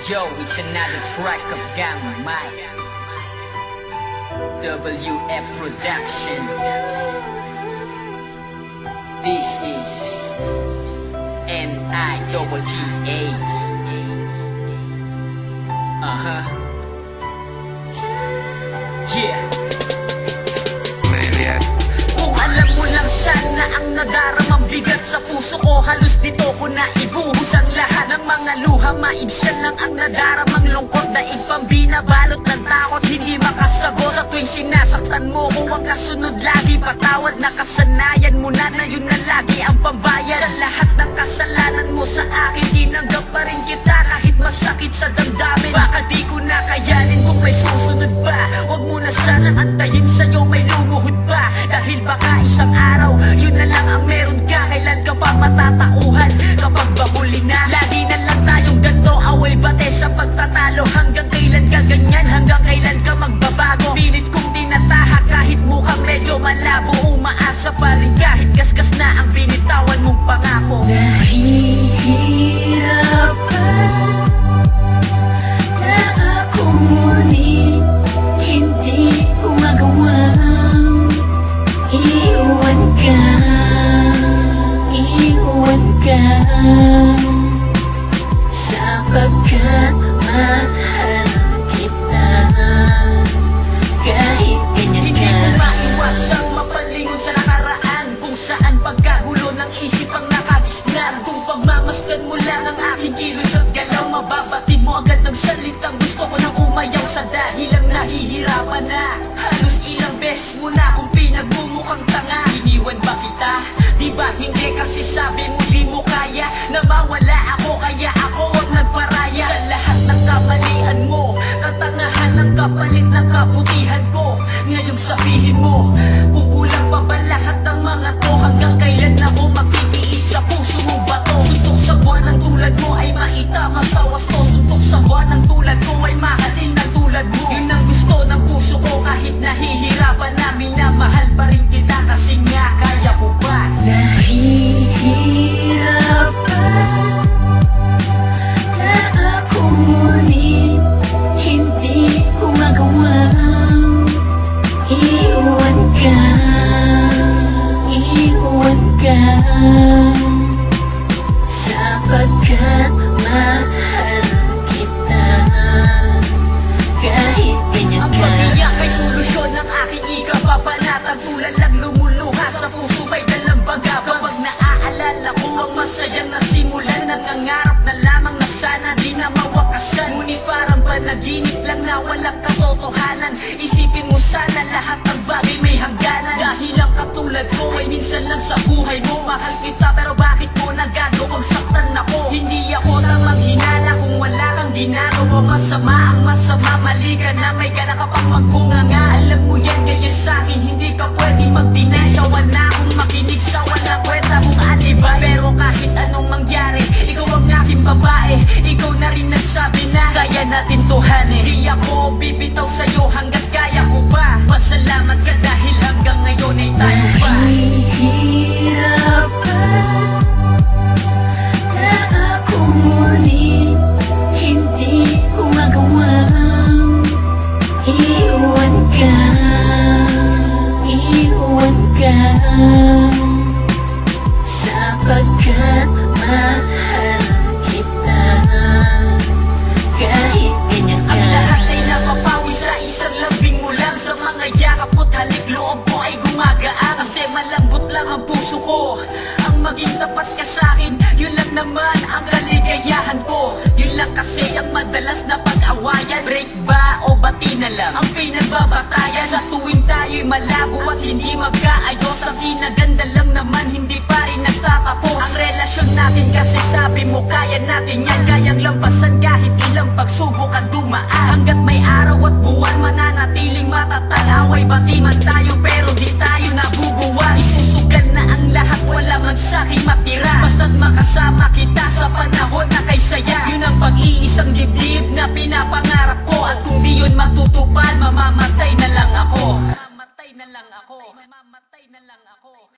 Yo, it's another track of Gang Mike WF Production. This is NIGGA. Yeah. Kung alam mo lang sana ang nadaramang bigat sa puso ko, halos dito ko na ibuhos ang lahat ng mga luha. Maibsan lang ang nadaramang lungkot, daig pang binabalot ng takot, hindi makasagot. Sa tuwing sinasaktan mo ko, ang kasunod lagi patawad. Nakasanayan mo na yun na lagi ang pambayad. Sa lahat ng kasalanan mo sa akin, tinanggap pa rin kita kahit masakit sa damdamin. Baka di ko na kayanin kung may susunod pa. Huwag mo na sanang antayin, sa'yo may lumuhod pa. Dahil baka isang araw, yun na lang ang meron ka. Kailan ka pa matatauhan? Kapag bahuli na, lagi na lang tayong ganto. Away bate sa pagtatalo. Hanggang kailan ka ganyan? Hanggang kailan ka magbabago? Pilit kong tinatahak kahit mukhang medyo malabo. Umaasa pa rin kahit kaskas na ang binitawan mong pangako. Nahihirapan na ako, ngunit hindi ko magawang iwan ka, sapagkat mahal kita kahit ganyan ka. Hindi ko maiwasang mapalingon sa nakaraan, kung saan pagkagulo ng isip ang nakagisnan. Kung pagmamasdan mo lang ang aking kilos at galaw, mababatid mo agad ng salitang gusto ko nang umayaw. Sa dahilang nahihirapan na, halos ilang beses mo na kung pinagmumukhang tanga. Iniwan ba kita? Di ba hindi? Kasi sabi mo di mo kaya na mawala ako, kaya ako ang nagparaya. Sa lahat ng kamalian mo, katangahan ng kapalit ng kabutihan ko. Ngayong sabihin mo, kung kulang pa ba lahat ng mga to? Hanggang kailan ako magtitiis sa puso mong bato? Suntok sa buwan ng tulad mo ay maitama sa wasto. Suntok sa buwan ng tulad ko ay mahalin ng tulad mo. Yun ang gusto ng puso ko, kahit nahihirapan na, minamahal pa rin kita kasi nga kaya ko pa. Nahihirapan na ako, ngunit hindi ko magawang iwan ka, sapagkat mahal kita kahit ganyan Ang ka. pag-iyak ay solusyon ng aking ikapapanatag. Tulan lang lumuluha sa puso may dalang baga. Kapag naaalala ko ang masayang nasimulan, nangangarap na lamang na sana di na mawakasan. Ngunit parang panaginip lang na walang katotohanan. Isipin mo sana lahat ng bagay may hangganan. Dahil ang katulad ko ay minsan lang sa buhay mo. Mahal kita pero bakit mo nagagawang saktan ako? Hindi ako tamang hinala kung wala kang ginagawa masama. Ang masama, mali ka na, may gala ka pang magbunga nga. Alam mo yan, kaya sa'kin hindi ka pwede mag-deny. Sawa na akong makinig sa walang kwenta mong alibay. Pero kahit anong mangyari, ikaw ang aking babae. Ikaw na rin nagsabi na kaya natin tuhanin. Di ako bibitaw sa'yo hanggat kaya ko pa. Pasalamat ka dahil hanggang ngayon ay tayo pa. Nahihirapan na ako, ngunit hindi ko magawang iwan ka, sapagkat mahal kita kahit ganyan ka. Ang lahat ay napapawi sa isang lambing mo lang. Sa mga yakap ko't halik loob ko ay gumagaan. Kasi malambot lang ang puso ko. Ang maging tapat ka sa'kin, yun lang naman ang kaligayahan ko. Yun lang kasi ang madalas na pag-awayan. Break ba o bati na lang ang pinagbabatayan? Sa tuwing tayo'y malabo at hindi magkaayos, ang kinaganda lang naman hindi pa rin nagtatapos. Ang relasyon natin kasi sabi mo kaya natin yan. Kayang lampasan kahit ilang pagsubok ang dumaan. Hanggat may araw at buwan, mananatiling matatag. Away bati man tayo pero di tayo nabubuwan. Isusugal na ang lahat, wala man sa'king matira. Basta't makasama kita sa panahon na kay saya. Yun ang pag-iisang dibdib na pinapangarap ko. At kung di yun matutupad, mamamatay na lang ako. Mamamatay na lang ako.